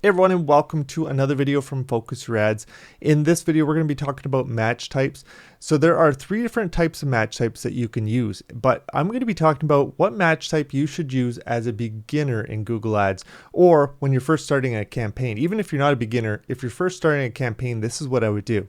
Hey everyone, and welcome to another video from Focus Your Ads. In this video, we're going to be talking about match types. So there are three different types of match types that you can use, but I'm going to be talking about what match type you should use as a beginner in Google Ads, or when you're first starting a campaign. Even if you're not a beginner, if you're first starting a campaign, this is what I would do.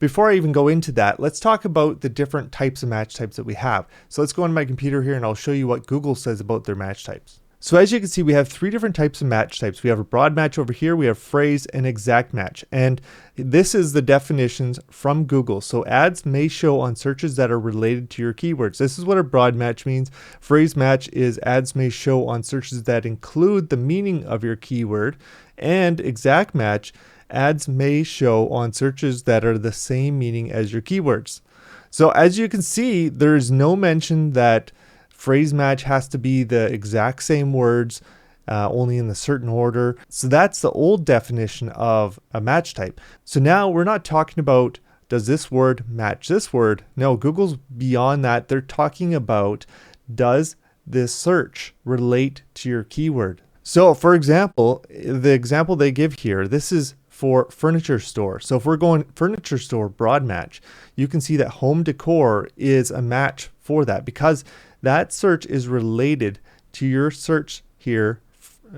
Before I even go into that, let's talk about the different types of match types that we have. So let's go on my computer here and I'll show you what Google says about their match types. So as you can see, we have three different types of match types. We have a broad match over here, we have phrase and exact match. And this is the definitions from Google. So ads may show on searches that are related to your keywords. This is what a broad match means. Phrase match is ads may show on searches that include the meaning of your keyword. And exact match, ads may show on searches that are the same meaning as your keywords. So as you can see, there's no mention that phrase match has to be the exact same words, only in a certain order. So that's the old definition of a match type. So now we're not talking about, does this word match this word? No, Google's beyond that. They're talking about, does this search relate to your keyword? So for example, the example they give here, this is for furniture store. So if we're going furniture store broad match, you can see that home decor is a match for that because that search is related to your search here,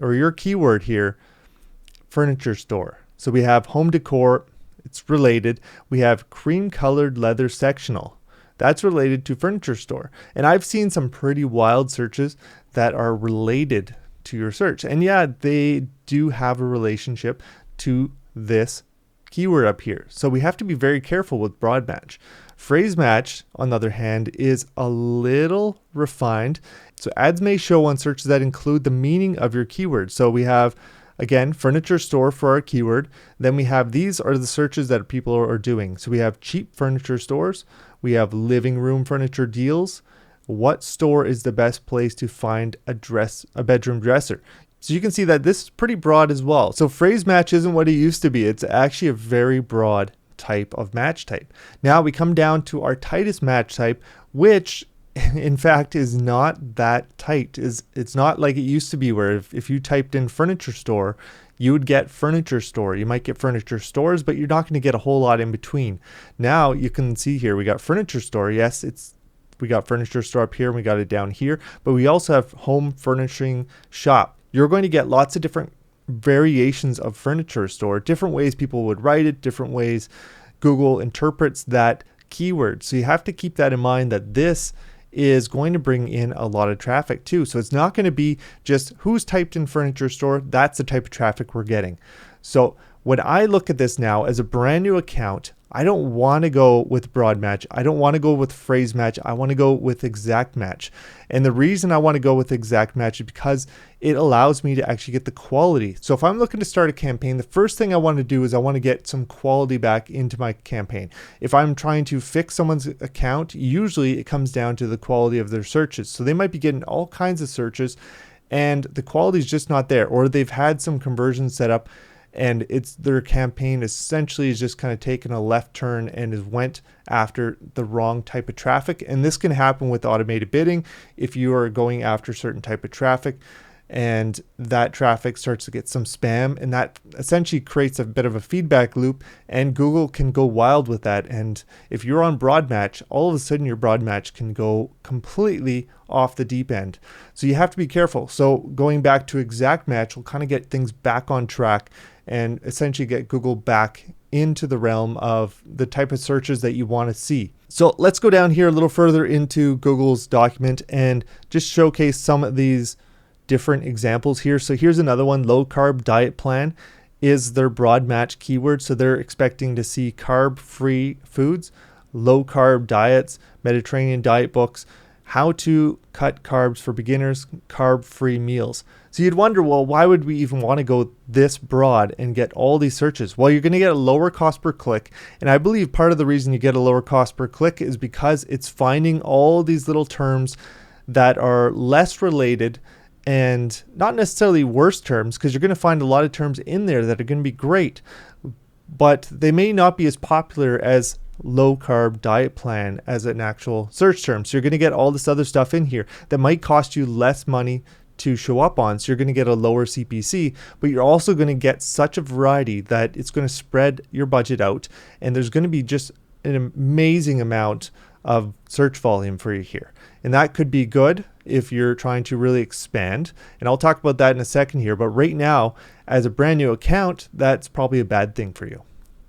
or your keyword here, furniture store. So we have home decor, it's related. We have cream colored leather sectional. That's related to furniture store. And I've seen some pretty wild searches that are related to your search. And yeah, they do have a relationship to this keyword up here. So we have to be very careful with broad match. Phrase match, on the other hand, is a little refined. So ads may show on searches that include the meaning of your keyword. So we have, again, furniture store for our keyword. Then we have, these are the searches that people are doing. So we have cheap furniture stores. We have living room furniture deals. What store is the best place to find a bedroom dresser? So you can see that this is pretty broad as well. So phrase match isn't what it used to be. It's actually a very broad type of match type. Now we come down to our tightest match type, which in fact is not that tight. It's not like it used to be where if you typed in furniture store, you would get furniture store. You might get furniture stores, but you're not going to get a whole lot in between. Now you can see here we got furniture store. Yes, we got furniture store up here and we got it down here, but we also have home furnishing shop. You're going to get lots of different variations of furniture store, different ways people would write it, different ways Google interprets that keyword. So you have to keep that in mind, that this is going to bring in a lot of traffic too. So it's not going to be just who's typed in furniture store. That's the type of traffic we're getting. So when I look at this now as a brand new account, I don't want to go with broad match. I don't want to go with phrase match. I want to go with exact match. And the reason I want to go with exact match is because it allows me to actually get the quality. So if I'm looking to start a campaign, the first thing I want to do is I want to get some quality back into my campaign. If I'm trying to fix someone's account, usually it comes down to the quality of their searches. So they might be getting all kinds of searches and the quality is just not there, or they've had some conversions set up and their campaign essentially is just kind of taken a left turn and has went after the wrong type of traffic. And this can happen with automated bidding if you are going after certain type of traffic and that traffic starts to get some spam, and that essentially creates a bit of a feedback loop, and Google can go wild with that. And if you're on broad match, all of a sudden your broad match can go completely off the deep end. So you have to be careful. So going back to exact match will kind of get things back on track and essentially get Google back into the realm of the type of searches that you want to see. So let's go down here a little further into Google's document and just showcase some of these different examples here. So here's another one. Low carb diet plan is their broad match keyword. So they're expecting to see carb free foods, low carb diets, Mediterranean diet books, how to cut carbs for beginners, carb-free meals. So you'd wonder, well, why would we even want to go this broad and get all these searches? Well, you're going to get a lower cost per click. And I believe part of the reason you get a lower cost per click is because it's finding all these little terms that are less related and not necessarily worse terms, because you're going to find a lot of terms in there that are going to be great, but they may not be as popular as low carb diet plan as an actual search term. So you're going to get all this other stuff in here that might cost you less money to show up on. So you're going to get a lower CPC, but you're also going to get such a variety that it's going to spread your budget out, and there's going to be just an amazing amount of search volume for you here. And that could be good if you're trying to really expand. And I'll talk about that in a second here. But right now, as a brand new account, that's probably a bad thing for you.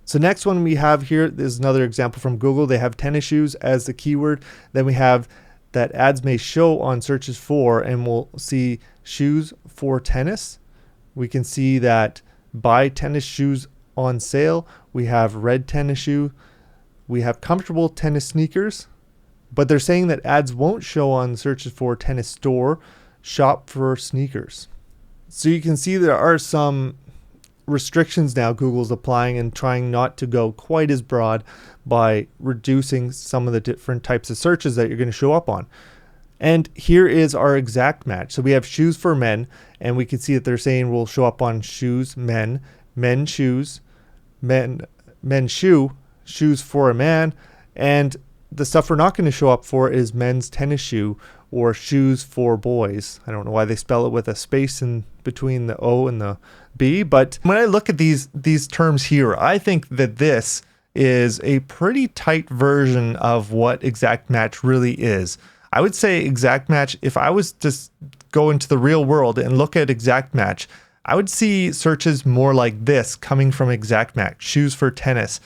So next one we have here is another example from Google. They have tennis shoes as the keyword. Then we have that ads may show on searches for, and we'll see shoes for tennis. We can see that buy tennis shoes on sale. We have red tennis shoe. We have comfortable tennis sneakers, but they're saying that ads won't show on searches for tennis store, shop for sneakers. So you can see there are some restrictions now Google's applying and trying not to go quite as broad by reducing some of the different types of searches that you're going to show up on. And here is our exact match. So we have shoes for men, and we can see that they're saying we'll show up on shoes, men shoes, men shoe, shoes for a man, and the stuff we're not going to show up for is men's tennis shoe or shoes for boys. I don't know why they spell it with a space in between the O and the B, but when I look at these terms here, I think that this is a pretty tight version of what exact match really is. I would say exact match, if I was to go into the real world and look at exact match, I would see searches more like this coming from exact match, shoes for tennis.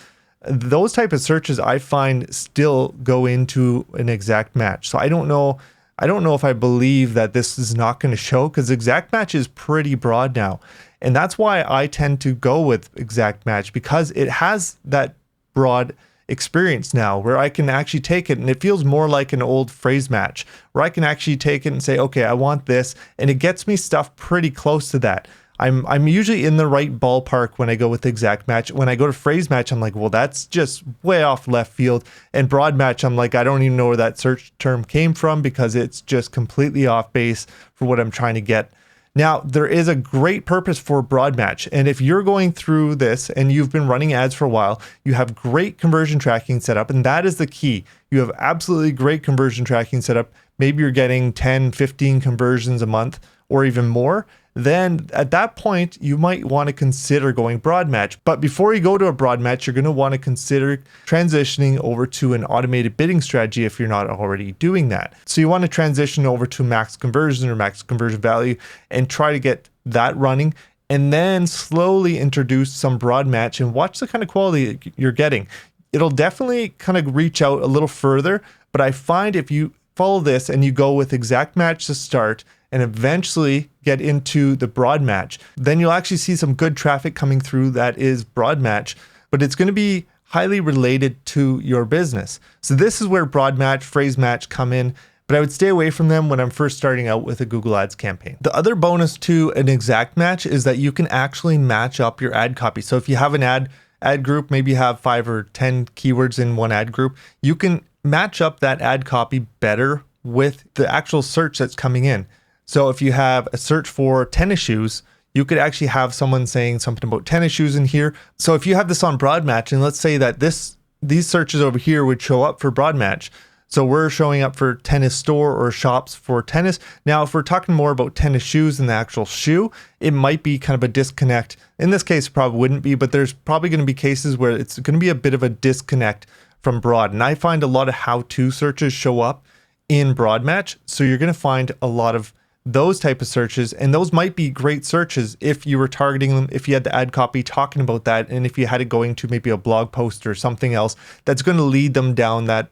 Those type of searches I find still go into an exact match. So I don't know if I believe that this is not going to show, because exact match is pretty broad now. And that's why I tend to go with exact match, because it has that broad experience now where I can actually take it, and it feels more like an old phrase match where I can actually take it and say, okay, I want this, and it gets me stuff pretty close to that. I'm usually in the right ballpark when I go with exact match. When I go to phrase match, I'm like, well, that's just way off left field. And broad match, I'm like, I don't even know where that search term came from, because it's just completely off base for what I'm trying to get. Now, there is a great purpose for broad match. And if you're going through this and you've been running ads for a while, you have great conversion tracking set up, and that is the key. You have absolutely great conversion tracking set up. Maybe you're getting 10, 15 conversions a month or even more. Then at that point, you might want to consider going broad match. But before you go to a broad match, you're going to want to consider transitioning over to an automated bidding strategy if you're not already doing that. So you want to transition over to max conversion or max conversion value and try to get that running, and then slowly introduce some broad match and watch the kind of quality you're getting. It'll definitely kind of reach out a little further, but I find if you follow this and you go with exact match to start and eventually get into the broad match, then you'll actually see some good traffic coming through that is broad match, but it's going to be highly related to your business. So this is where broad match, phrase match come in, but I would stay away from them when I'm first starting out with a Google Ads campaign. The other bonus to an exact match is that you can actually match up your ad copy. So if you have an ad group, maybe you have 5 or 10 keywords in one ad group, you can match up that ad copy better with the actual search that's coming in. So if you have a search for tennis shoes, you could actually have someone saying something about tennis shoes in here. So if you have this on broad match, and let's say that these searches over here would show up for broad match. So we're showing up for tennis store or shops for tennis. Now, if we're talking more about tennis shoes and the actual shoe, it might be kind of a disconnect. In this case, it probably wouldn't be, but there's probably going to be cases where it's going to be a bit of a disconnect from broad. And I find a lot of how-to searches show up in broad match. So you're going to find a lot of those type of searches, and those might be great searches if you were targeting them, if you had the ad copy talking about that, and if you had it going to maybe a blog post or something else that's going to lead them down that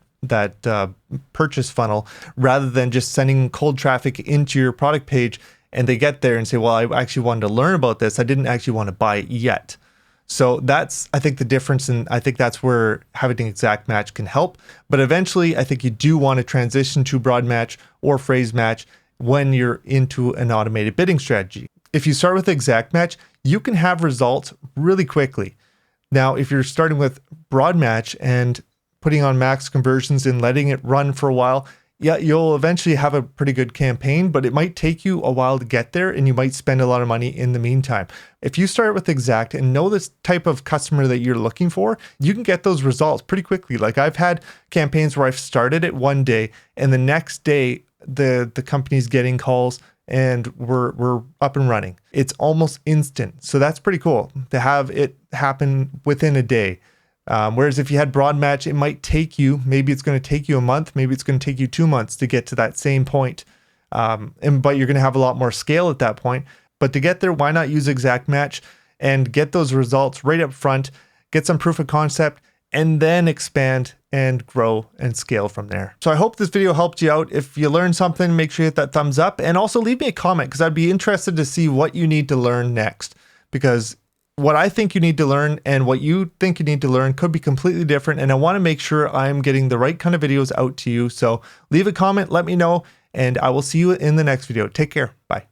purchase funnel, rather than just sending cold traffic into your product page and they get there and say, well, I actually wanted to learn about this, I didn't actually want to buy it yet. So that's, I think, the difference, and I think that's where having an exact match can help. But eventually, I think you do want to transition to broad match or phrase match when you're into an automated bidding strategy. If you start with exact match, you can have results really quickly. Now, if you're starting with broad match and putting on max conversions and letting it run for a while, yeah, you'll eventually have a pretty good campaign, but it might take you a while to get there, and you might spend a lot of money in the meantime. If you start with exact and know this type of customer that you're looking for, you can get those results pretty quickly. Like, I've had campaigns where I've started it one day and the next day the company's getting calls and we're up and running. It's almost instant. So that's pretty cool to have it happen within a day. Whereas if you had broad match, it might take you, maybe it's going to take you a month, maybe it's going to take you 2 months to get to that same point. But you're going to have a lot more scale at that point. But to get there, why not use exact match and get those results right up front, get some proof of concept, and then expand and grow and scale from there. So I hope this video helped you out. If you learned something, make sure you hit that thumbs up, and also leave me a comment, because I'd be interested to see what you need to learn next, because what I think you need to learn and what you think you need to learn could be completely different. And I want to make sure I'm getting the right kind of videos out to you. So leave a comment, let me know, and I will see you in the next video. Take care. Bye.